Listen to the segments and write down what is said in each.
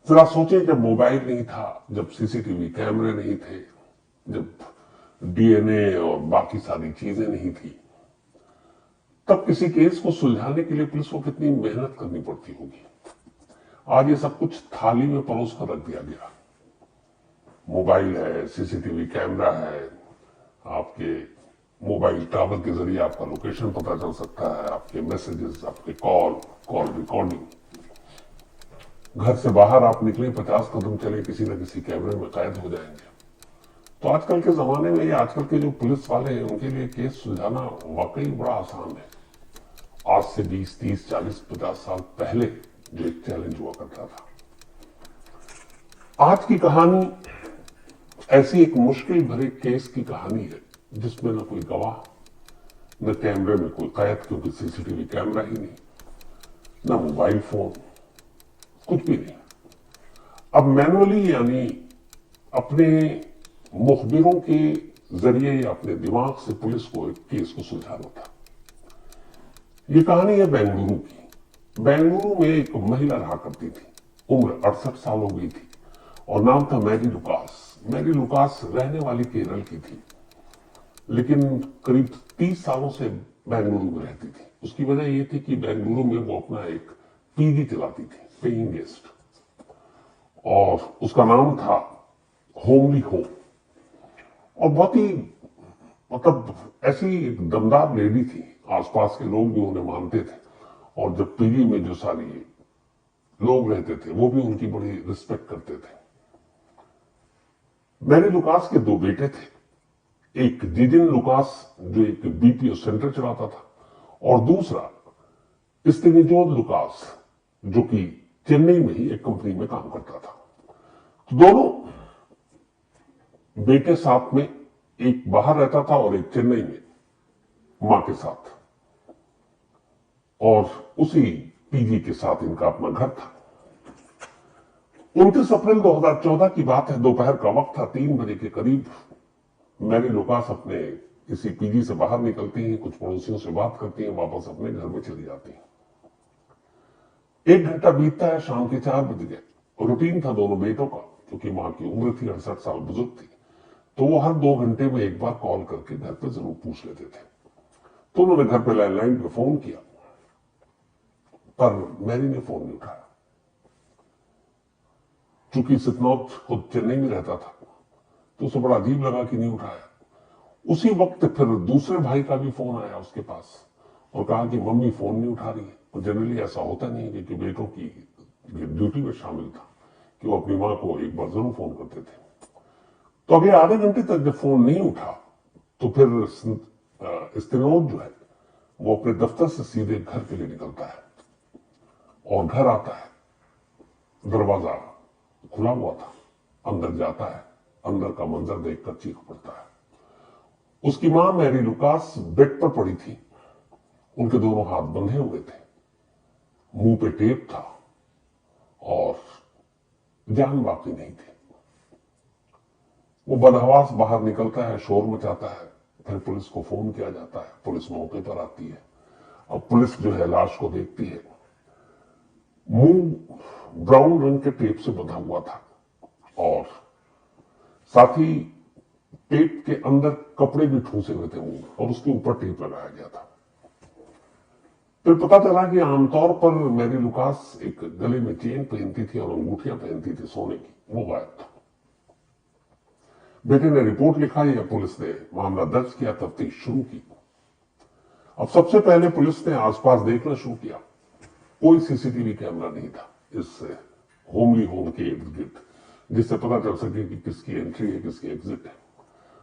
जरा सोचिए, जब मोबाइल नहीं था, जब सीसीटीवी कैमरे नहीं थे, जब डीएनए और बाकी सारी चीजें नहीं थी, तब किसी केस को सुलझाने के लिए पुलिस को कितनी मेहनत करनी पड़ती होगी। आज ये सब कुछ थाली में परोस कर रख दिया गया। मोबाइल है, सीसीटीवी कैमरा है, आपके मोबाइल टावर के जरिए आपका लोकेशन पता चल सकता है, आपके मैसेजेस, आपके कॉल रिकॉर्डिंग। घर से बाहर आप निकले, 50 कदम चले, किसी न किसी कैमरे में कैद हो जाएंगे। तो आजकल के जमाने में, ये आजकल के जो पुलिस वाले हैं, उनके लिए केस सुलझाना वाकई बड़ा आसान है। आज से 20, 30, 40, 50 साल पहले जो एक चैलेंज हुआ करता था। आज की कहानी ऐसी एक मुश्किल भरे केस की कहानी है जिसमें न कोई गवाह, न कैमरे में कोई कैद, क्योंकि सीसीटीवी कैमरा ही नहीं, न मोबाइल फोन, कुछ भी नहीं। अब मैनुअली, यानी अपने मुखबिरों के जरिए या अपने दिमाग से पुलिस को एक केस को सुलझाना था। ये कहानी है बेंगलुरु की। बेंगलुरु में एक महिला रहा करती थी, उम्र 68 साल हो गई थी और नाम था मैरी लुकास। मैरी लुकास रहने वाली केरल की थी, लेकिन करीब 30 सालों से बेंगलुरु में रहती थी। उसकी वजह यह थी कि बेंगलुरु में वो अपना एक पीजी चलाती थी, पेइंग गेस्ट, और उसका नाम था होमली होम। और बहुत ही मतलब ऐसी एक दमदार लेडी थी, आसपास के लोग भी उन्हें मानते थे, और जब पीजी में जो सारी लोग रहते थे वो भी उनकी बड़ी रिस्पेक्ट करते थे। मैरी लुकास के 2 बेटे थे, एक जिजिन लुकास जो एक बीपीओ सेंटर चलाता था, और दूसरा स्टेनिजोर लुकास जो कि चेन्नई में ही एक कंपनी में काम करता था। तो दोनों बेटे साथ में, एक बाहर रहता था और एक चेन्नई में मां के साथ, और उसी पीजी के साथ इनका अपना घर था। 29 अप्रैल 2014 की बात है, दोपहर का वक्त था, 3 बजे के करीब मैरी लुकास अपने इसी पीजी से बाहर निकलती हैं, कुछ पड़ोसियों से बात करती हैं, वापस अपने घर में चली जाती हैं। 1 घंटा बीतता है, शाम के 4 बज गए। रूटीन था दोनों बेटों का, क्योंकि मां की उम्र थी 68 साल, बुजुर्ग थी, तो वो हर 2 घंटे में एक बार कॉल करके घर पे जरूर पूछ लेते थे। तो उन्होंने घर पे लैंडलाइन पे फोन किया, पर मैरी ने फोन नहीं उठाया। चूंकि सितनौत खुद चेन्नई में रहता था, तो उसे बड़ा अजीब लगा कि नहीं उठाया। उसी वक्त फिर दूसरे भाई का भी फोन आया उसके पास और कहा कि मम्मी फोन नहीं उठा रही है। और जनरली ऐसा होता नहीं है, क्योंकि बेटों की ड्यूटी में शामिल था कि वो अपनी मां को एक बार जरूर फोन करते थे। तो अगले आधे घंटे तक जब फोन नहीं उठा, तो फिर स्टेनोज जो है वो अपने दफ्तर से सीधे घर के लिए निकलता है, और घर आता है, दरवाजा खुला हुआ था, अंदर जाता है, अंदर का मंजर देखकर चीख पड़ता है। उसकी मां मैरी लुकास बेड पर पड़ी थी, उनके दोनों हाथ बंधे हुए थे, मुंह पे टेप था और जान बाकी नहीं थी। वो बदहवास बाहर निकलता है, शोर मचाता है, फिर पुलिस को फोन किया जाता है, पुलिस मौके पर आती है। अब पुलिस जो है लाश को देखती है, मुंह ब्राउन रंग के टेप से बंधा हुआ था, और साथ ही टेप के अंदर कपड़े भी ठूसे हुए थे मुंह, और उसके ऊपर टेप लगाया गया था। फिर पता चला कि आमतौर पर मैरी लुकास एक गले में चेन पहनती थी और अंगूठियां पहनती थी सोने की, वो गायब था। बेटे ने रिपोर्ट लिखा या पुलिस ने मामला दर्ज किया, तफ्तीश शुरू की। अब सबसे पहले पुलिस ने आसपास देखना शुरू किया। कोई सीसीटीवी कैमरा नहीं था इस होमली होम के इर्द गिर्द, जिससे पता चल सके कि किसकी एंट्री है, किसकी एग्जिट है।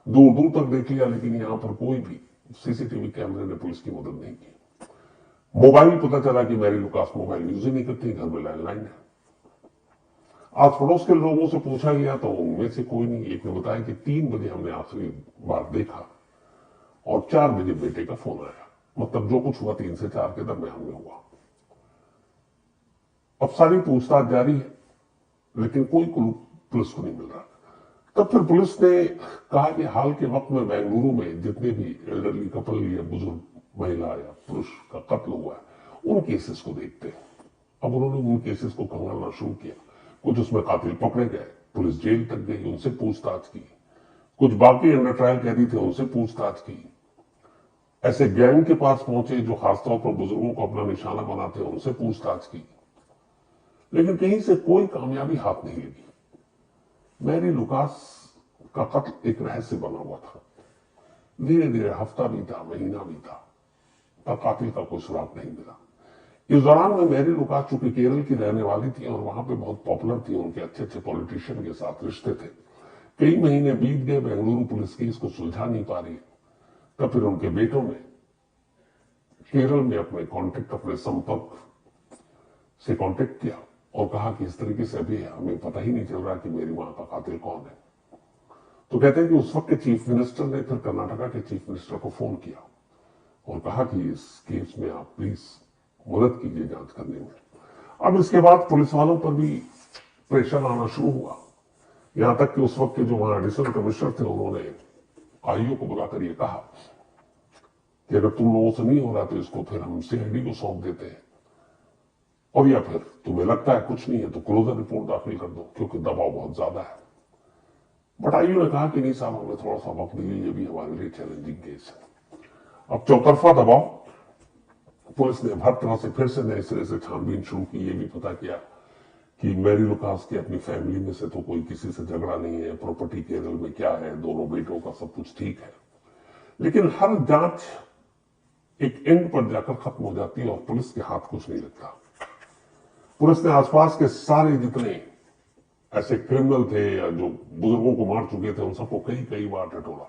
दूर दूर तक देख लिया, लेकिन यहां पर कोई भी सीसीटीवी कैमरे ने पुलिस की मदद नहीं की। मोबाइल, पता चला कि मैरी लुकास मोबाइल यूज ही नहीं करती, घर में लैंडलाइन है। आस पड़ोस के लोगों से पूछा गया तो उनमें से कोई नहीं। एक ने बताया कि 3 बजे हमने आखिरी बार देखा, और 4 बजे बेटे का फोन आया। मतलब जो कुछ हुआ 3 से 4 के दरमियान में हुआ। अब सारी पूछताछ जारी है, लेकिन कोई क्लू पुलिस को नहीं मिल रहा। तब फिर पुलिस ने कहा कि हाल के वक्त में बेंगलुरु में जितने भी एल्डरली कपल या बुजुर्ग महिला या पुरुष का कत्ल हुआ है, उन केसेस को देखते हैं। अब उन्होंने उन केसेस को खंगालना शुरू किया। कुछ उसमें कातिल पकड़े गए, पुलिस जेल तक गई, उनसे पूछताछ की। कुछ बाकी अंडर ट्रायल कैदी थे, उनसे पूछताछ की। ऐसे गैंग के पास पहुंचे जो खासतौर पर बुजुर्गों को अपना निशाना बनाते हैं, उनसे पूछताछ की, लेकिन कहीं से कोई कामयाबी हाथ नहीं लगी। मैरी लुकास का कत्ल एक रहस्य बना हुआ था। धीरे धीरे हफ्ता बीता, महीना बीता, पर कातिल का कोई सुराग नहीं मिला। इस दौरान में मैरी लुकास चूंकि केरल की रहने वाली थी और वहां पे बहुत पॉपुलर थी, उनके अच्छे अच्छे पॉलिटिशियन के साथ रिश्ते थे। कई महीने बीत गए, बेंगलुरु पुलिस केस को सुलझा नहीं पा रही। तब फिर उनके बेटों ने केरल में अपने कांटेक्ट, अपने संपर्क से कांटेक्ट किया और कहा कि इस तरीके से अभी हमें पता ही नहीं चल रहा कि मेरी मां का कातिल कौन है। तो कहते हैं कि उस वक्त के चीफ मिनिस्टर ने फिर कर्नाटका के चीफ मिनिस्टर को फोन किया और कहा कि इस केस में आप प्लीज मदद कीजिए जांच करने में। अब इसके बाद पुलिस वालों पर भी प्रेशर आना शुरू हुआ, यहां तक कि उस वक्त के जो वहां एडिशनल कमिश्नर थे, उन्होंने आईओ को बुलाकर ये कहा कि अगर तुम लोगों से नहीं हो रहा तो इसको फिर हम सीआईडी को सौंप देते हैं, और या फिर तुम्हें लगता है कुछ नहीं है तो क्लोजर रिपोर्ट दाखिल कर दो, क्योंकि दबाव बहुत ज्यादा है। बट आईओ ने कहा कि नहीं साहब, हमें थोड़ा सा वक्त दीजिए, ये भी हमारे लिए चैलेंजिंग केस है। अब चौतरफा दबाव, पुलिस ने हर तरह से फिर से नए सिरे से छानबीन शुरू की। ये भी पता किया कि मैरी लुकास की अपनी फैमिली में से तो कोई किसी से झगड़ा नहीं है, प्रॉपर्टी केरल में क्या है, दोनों बेटों का सब कुछ ठीक है। लेकिन हर जांच एक एंड पर जाकर खत्म हो जाती है और पुलिस के हाथ कुछ नहीं लगता। पुलिस ने आसपास के सारे जितने ऐसे क्रिमिनल थे या जो बुजुर्गों को मार चुके थे, उन सबको कई कई बार टटोला,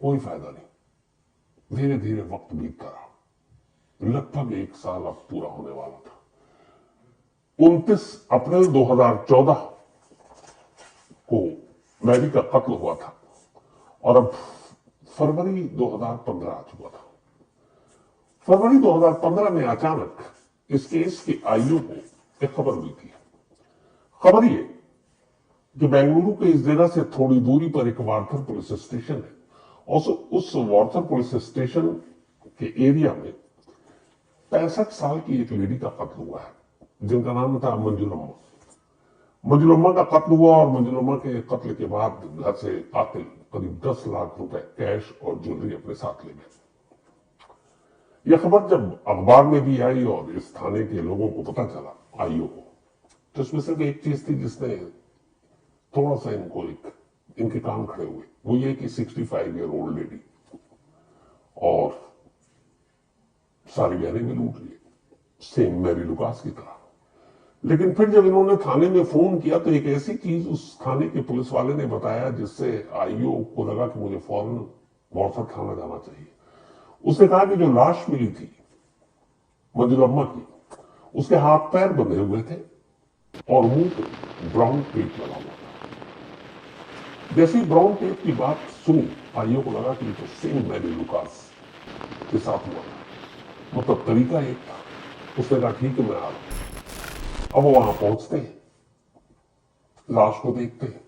कोई फायदा नहीं। धीरे धीरे वक्त बीतता रहा, लगभग 1 साल अब पूरा होने वाला था। 29 अप्रैल 2014 को मैरी का कत्ल हुआ था और अब फरवरी 2015 आ चुका था। फरवरी 2015 में अचानक इस केस के आईओ को एक खबर हुई थी। खबर ये कि बेंगलुरु के इस जगह से थोड़ी दूरी पर एक वार्थर पुलिस स्टेशन है और उस वार्थर पुलिस स्टेशन के एरिया में 65 साल की एक लेडी का कत्ल हुआ है, जिनका नाम था मंजुलम्मा। मंजुलम्मा का कत्ल हुआ और मंजुलम्मा के कत्ल के बाद घर से कातिल करीब 10 लाख रुपए कैश और ज्वेलरी अपने साथ ले गए। यह खबर जब अखबार में भी आई और इस थाने के लोगों को पता चला, आईओ को, तो इसमें सिर्फ एक चीज थी जिसने थोड़ा सा इनके कान खड़े हुए, वो ये कि 65 ईयर ओल्ड लेडी और सारे गहने भी लूट लिए, सेम मैरी लुकास की तरह। लेकिन फिर जब इन्होंने थाने में फोन किया तो एक ऐसी चीज उस थाने के पुलिस वाले ने बताया जिससे आईओ को लगा कि मुझे फौरन वार्थर थाना जाना चाहिए। उसने कहा कि जो लाश मिली थी मंजुलम्मा की, उसके हाथ पैर बंधे हुए थे और मुंह पे ब्राउन टेप लगा हुआ था। जैसे ही ब्राउन टेप की बात सुनी, आईओ को लगा कि तो सेम मैरी लुकास के साथ हुआ था, मतलब तरीका एक था। उसने कहा ठीक है, मैं आ रहा हूं। अब वो वहां पहुंचते हैं, लाश को देखते हैं,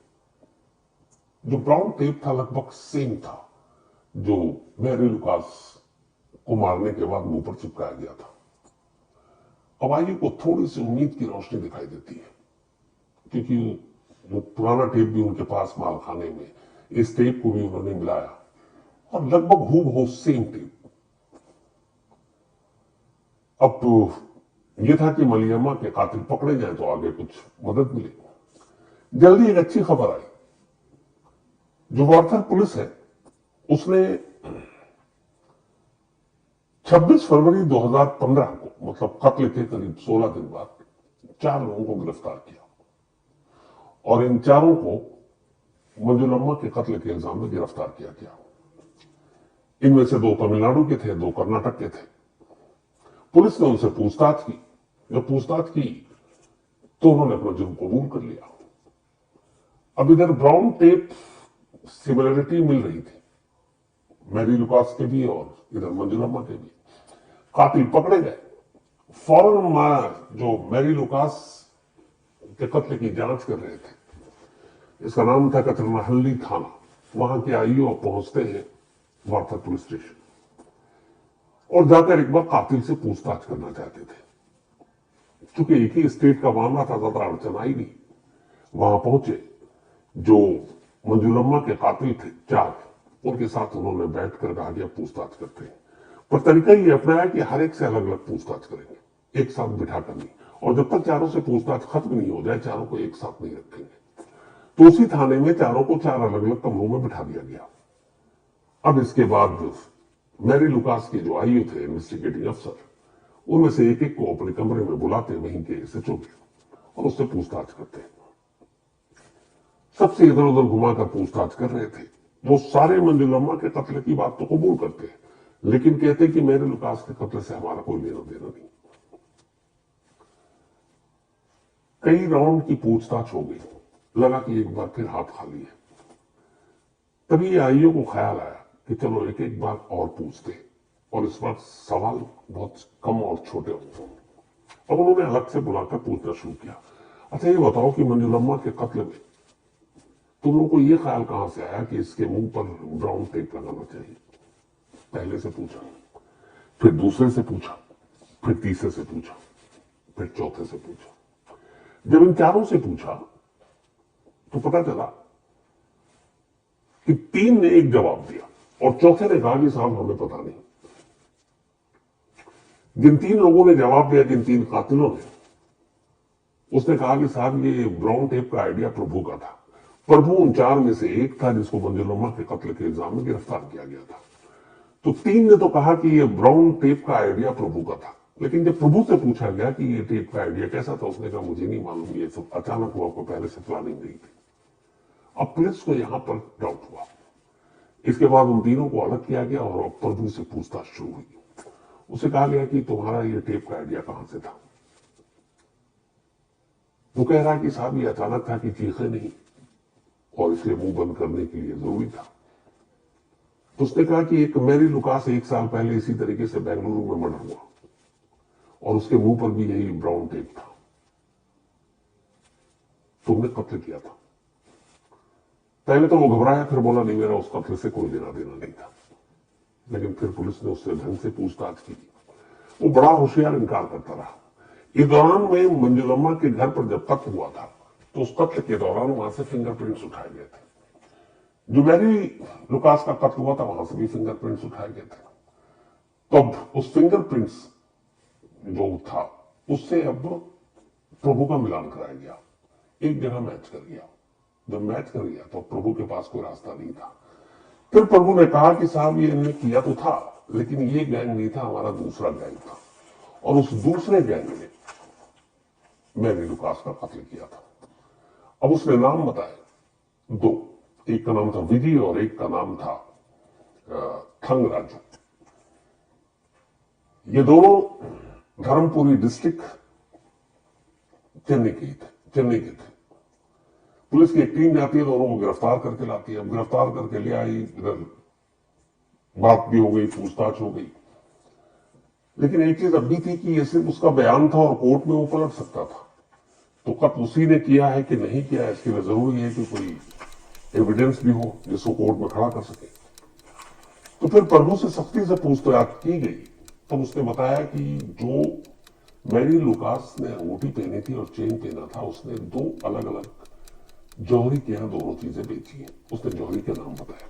जो ब्राउन टेप था लगभग सेम था जो मैरी लुकास को मारने के बाद मुंह पर चिपकाया गया था। अब आईओ को थोड़ी सी उम्मीद की रोशनी दिखाई देती है, क्योंकि वो पुराना टेप भी उनके पास मालखाने में, इस टेप को भी उन्होंने मिलाया और लगभग हूबहू सेम टेप। अब तो यह था कि मलियम्मा के कातिल पकड़े जाए तो आगे कुछ मदद मिले। जल्दी एक अच्छी खबर आई। जो वार्थर पुलिस है उसने 26 फरवरी 2015 को, मतलब कत्ल के करीब 16 दिन बाद, 4 लोगों को गिरफ्तार किया और इन चारों को मंजुलम्मा के कत्ल के इल्जाम में गिरफ्तार किया गया। इनमें से 2 तमिलनाडु के थे, 2 कर्नाटक के थे। पुलिस ने उनसे पूछताछ की। जब पूछताछ की तो उन्होंने अपना जुर्म कबूल कर लिया। अब इधर ब्राउन टेप सिमिलरिटी मिल रही थी, मैरी लुकास के भी और इधर मंजुलम्मा के भी। कातिल पकड़े गए। फौरन जो मैरी लुकास के कत्ल की जांच कर रहे थे, इसका नाम था कतरनहल्ली थाना, वहां के आईओ पहुंचते हैं वार्थर पुलिस स्टेशन और जाकर एक बार कातिल से पूछताछ करना चाहते थे। चूंकि एक ही स्टेट का मामला था, ज्यादा अड़चन आई नहीं। वहां पहुंचे, जो मंजुलम्मा के कातिल थे 4, उनके साथ उन्होंने बैठकर कहा कि अब पूछताछ करते हैं। पर तरीका ये अपनाया कि हर एक से अलग अलग पूछताछ करेंगे, एक साथ बिठा कर नहीं। और जब तक चारों से पूछताछ खत्म नहीं हो जाए, चारों को एक साथ नहीं रखेंगे। तो उसी थाने में चारों को 4 अलग अलग कमरों में बिठा दिया गया। अब इसके बाद मैरी लुकास के जो आईओ थे, इन्वेस्टिगेटिंग अफसर, उनमें से एक एक को अपने कमरे में बुलाते, वहीं के एसएचओ के, और उससे पूछताछ करते। सबसे इधर उधर घुमाकर पूछताछ कर रहे थे। वो सारे मंजुलम्मा के कत्ल की बात तो कबूल करते, लेकिन कहते कि मैरी लुकास के कत्ल से हमारा कोई लेना देना नहीं। कई राउंड की पूछताछ हो गई, लगा कि एक बार फिर हाथ खाली है। तभी आईओ को ख्याल आया कि चलो एक एक बार और पूछते, और इस बार सवाल बहुत कम और छोटे होंगे। और उन्होंने अलग से बुलाकर पूछना शुरू किया, अच्छा ये बताओ कि मंजुलम्मा के कत्ल में तुम लोगों को ये ख्याल कहां से आया कि इसके मुंह पर ब्राउन टेप लगाना चाहिए? पहले से पूछा, फिर दूसरे से पूछा, फिर तीसरे से पूछा, फिर चौथे से पूछा। जब इन चारों से पूछा तो पता चला कि 3 ने एक जवाब दिया, और चौथे ने कहा कि साहब हमें पता नहीं। जिन 3 लोगों ने जवाब दिया, जिन 3 कातिलों ने, उसने कहा कि साहब ये ब्राउन टेप का आइडिया प्रभु का था। प्रभु उन 4 में से एक था जिसको मंजुलम्मा के कत्ल के इल्जाम में गिरफ्तार किया गया था। तो 3 ने तो कहा कि ये ब्राउन टेप का आइडिया प्रभु का था, लेकिन जब प्रभु से पूछा गया कि ये टेप का आइडिया कैसा था, उसने कहा मुझे नहीं मालूम, ये सब अचानक हुआ, को पहले से प्लानिंग नहीं थी। अब पुलिस को यहां पर डाउट हुआ। इसके बाद उन तीनों को अलग किया गया और अब प्रभु से पूछताछ शुरू हुई। उसे कहा गया कि तुम्हारा ये टेप का आइडिया कहां से था? वो कह रहा है कि साहब ये अचानक था कि चीखे नहीं, और इसलिए मुंह बंद करने के लिए जरूरी था। तो उसने कहा कि एक मैरी लुकास 1 साल पहले इसी तरीके से बेंगलुरु में मर्डर हुआ, और उसके मुंह पर भी यही ब्राउन टेप था, तुमने कत्ल किया था। पहले तो वो घबराया, फिर बोला नहीं मेरा उस कत्ल से कोई लेना देना नहीं था। लेकिन फिर पुलिस ने उससे ढंग से पूछताछ की। वो बड़ा होशियार इनकार करता रहा। इस दौरान में मंजुलम्मा के घर पर जब कत्ल हुआ था, तो उस कत्ल के दौरान वहां से फिंगरप्रिंट्स उठाए गए थे। जो मैरी लुकास का कत्ल हुआ था, वहां से भी फिंगरप्रिंट्स उठाए गए थे। तब उस फिंगरप्रिंट्स जो था, उससे अब प्रभु का मिलान कराया गया, एक जगह मैच कर गया। जब मैच कर गया तो प्रभु के पास कोई रास्ता नहीं था। फिर प्रभु ने कहा कि साहब ये इन्हें किया तो था, लेकिन ये गैंग नहीं था, हमारा दूसरा गैंग था, और उस दूसरे गैंग ने मैरी लुकास का कत्ल किया था। अब उसने नाम बताए 2, एक का नाम था विजय और एक का नाम था थंग राजू। ये दोनों धर्मपुरी डिस्ट्रिक्ट चेन्नई के थे। पुलिस की एक टीम जाती है, दोनों को गिरफ्तार करके लाती है। अब गिरफ्तार करके ले आई, इधर बात भी हो गई, पूछताछ हो गई। लेकिन एक चीज अब भी थी कि ये सिर्फ उसका बयान था और कोर्ट में वो पलट सकता था। तो कत्ल उसी ने किया है कि नहीं किया है, इसके लिए जरूरी है कि कोई एविडेंस भी हो जिसको कोर्ट में खड़ा कर सके। तो फिर प्रभु से सख्ती से पूछताछ की गई। तब उसने बताया कि जो मैरी लुकास ने अंगूठी पहनी थी और चेन पहना था, उसने 2 अलग अलग जौहरी के यहां दोनों चीजें बेची हैं। उसने जौहरी के नाम बताया।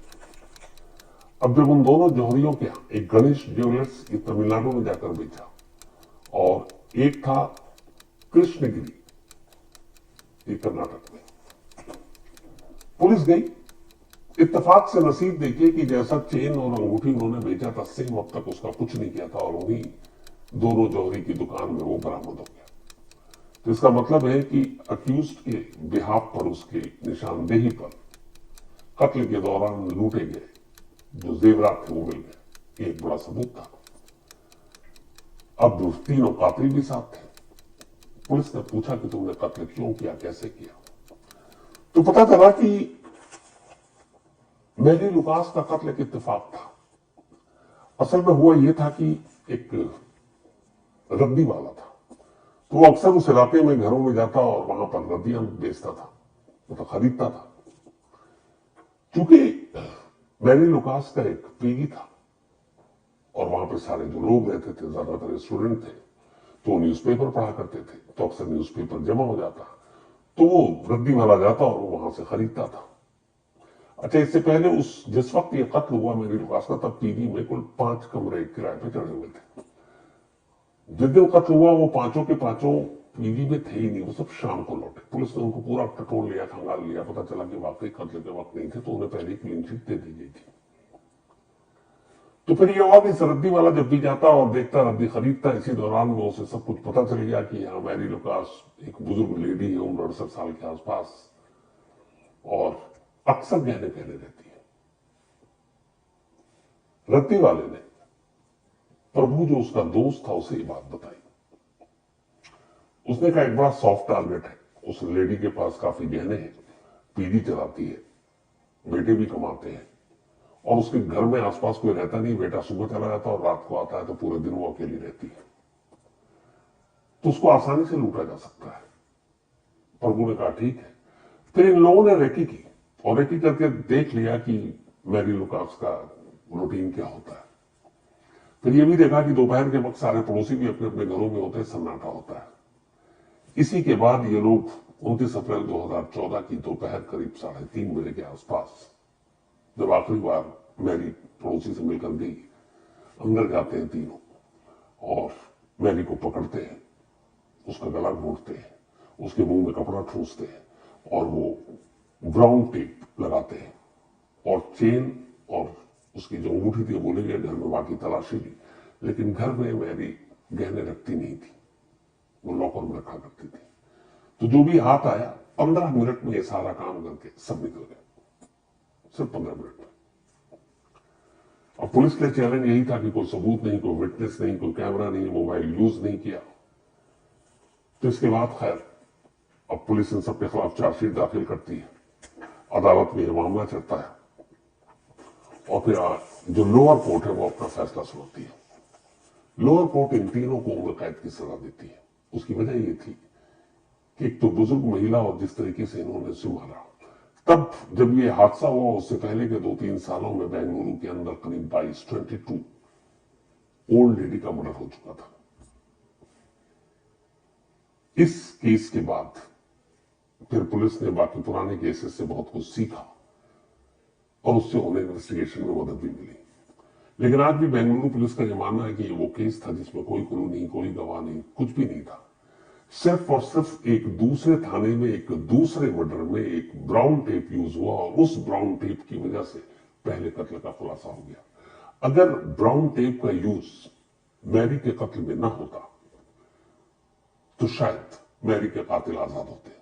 अब जब उन दोनों जौहरियों के यहां, एक गणेश ज्वेलर्स ये तमिलनाडु में जाकर बेचा, और एक था कृष्णगिरी, ये कर्नाटक में। पुलिस गई। इत्तेफाक से नसीब देखिए कि जैसा चेन और अंगूठी उन्होंने बेचा था, सेम अब तक उसका कुछ नहीं किया था, और उन्हीं दोनों जौहरी की दुकान में वो बरामद हो गया। तो इसका मतलब है कि अक्यूज्ड के बिहाफ पर, उसके निशानदेही पर कत्ल के दौरान लूटे गए जो जेवरात थे वो मिल गए। एक बड़ा सबूत था। अब 3 कातिल भी साथ थे। पुलिस ने पूछा कि तुमने कत्ल क्यों किया, कैसे किया? तो पता चला कि मैरी लुकास का कत्ल एक इत्तेफाक था। असल में हुआ यह था कि एक रद्दी वाला था, तो वो अक्सर उस इलाके में घरों में जाता और वहां पर रद्दियां बेचता था, मतलब खरीदता था। क्योंकि मैरी लुकास का एक पीजी था और वहां पे सारे जो लोग रहते थे ज्यादातर स्टूडेंट थे, तो न्यूज़पेपर पढ़ा करते थे, तो अक्सर न्यूज़पेपर जमा हो जाता, तो वो रद्दी वाला जाता और वो वहां से खरीदता था। अच्छा, इससे पहले जिस वक्त ये कत्ल हुआ मेरी लुकास का, तब पीजी में कुल 5 कमरे किराए पे चढ़े हुए थे। जिस दिन कत्ल हुआ वो पांचों के पांचों पीजी में थे ही नहीं, वो सब शाम को लौटे। पुलिस ने उनको पूरा टटोल लिया, खंगाल लिया, पता चला कि वाकई कत्ल के वक्त नहीं थे, तो उन्हें पहले क्लीन चिट दे दी गई थी। तो फिर ये हुआ कि रद्दी वाला जब भी जाता और देखता, रद्दी खरीदता, इसी दौरान में उसे सब कुछ पता चल गया कि हाँ मैरी लुकास एक बुजुर्ग लेडी है, उम्र 68 साल के आसपास, और अक्सर गहने पहने रहती है। रद्दी वाले ने प्रभु जो उसका दोस्त था उसे ये बात बताई। उसने कहा एक बड़ा सॉफ्ट टारगेट है, उस लेडी के पास काफी गहने हैं, पीढ़ी चलाती है, बेटे भी कमाते हैं, और उसके घर में आसपास कोई रहता नहीं, बेटा सुबह चला जाता और रात को आता है, तो पूरे दिन वो अकेली रहती है, तो उसको आसानी से लूटा जा सकता है। प्रभु ने कहा ठीक है। फिर इन लोगों ने रेकी की, और रेकी करके देख लिया कि मैरी लुकास का रूटीन क्या होता है। फिर ये भी देखा कि दोपहर के वक्त सारे पड़ोसी भी अपने अपने घरों में होते हैं, सन्नाटा होता है। इसी के बाद ये लोग 29 अप्रैल 2014 की दोपहर करीब 3:30 बजे के आसपास, जब आखिरी बार मैरी पड़ोसी से मिलकर गई, अंदर जाते हैं तीनों और मैरी को पकड़ते हैं, उसका गला घोंटते हैं, उसके मुंह में कपड़ा ठूंसते हैं, और वो ब्राउन टेप लगाते हैं, और चेन और उसकी जो अंगूठी थी बोले गए घर में बाकी तलाशी ली, लेकिन घर में मैरी गहने रखती नहीं थी, वो लॉकर में रखा करती थी। तो जो भी हाथ आया 15 मिनट में ये सारा काम करके सब निकल गए, सिर्फ 15 मिनट में। अब पुलिस के लिए चैलेंज यही था कि कोई सबूत नहीं, कोई विटनेस नहीं, कोई कैमरा नहीं, मोबाइल यूज नहीं किया। तो इसके बाद खैर अब पुलिस इन सबके खिलाफ चार्जशीट दाखिल करती है, अदालत में यह मामला चलता है, और फिर जो लोअर कोर्ट है वो अपना फैसला सुनाती है। लोअर कोर्ट इन तीनों को उम्र कैद की सजा देती है। उसकी वजह ये थी कि एक तो बुजुर्ग महिला, और जिस तरीके से इन्होंने उसे मारा। तब जब ये हादसा हुआ उससे पहले के 2-3 सालों में बेंगलुरु के अंदर करीब 22 ओल्ड लेडी का मर्डर हो चुका था। इस केस के बाद फिर पुलिस ने बाकी पुराने केसेस से बहुत कुछ सीखा, और उससे उन्हें इन्वेस्टिगेशन में मदद भी मिली। लेकिन आज भी बेंगलुरु पुलिस का यह मानना है कि ये वो केस था जिसमें कोई क्लू नहीं, कोई गवाह नहीं, कुछ भी नहीं था। सिर्फ और सिर्फ एक दूसरे थाने में एक दूसरे मर्डर में एक ब्राउन टेप यूज हुआ, और उस ब्राउन टेप की वजह से पहले कत्ल का खुलासा हो गया। अगर ब्राउन टेप का यूज मैरी के कत्ल में ना होता तो शायद मैरी के कातिल आजाद होते।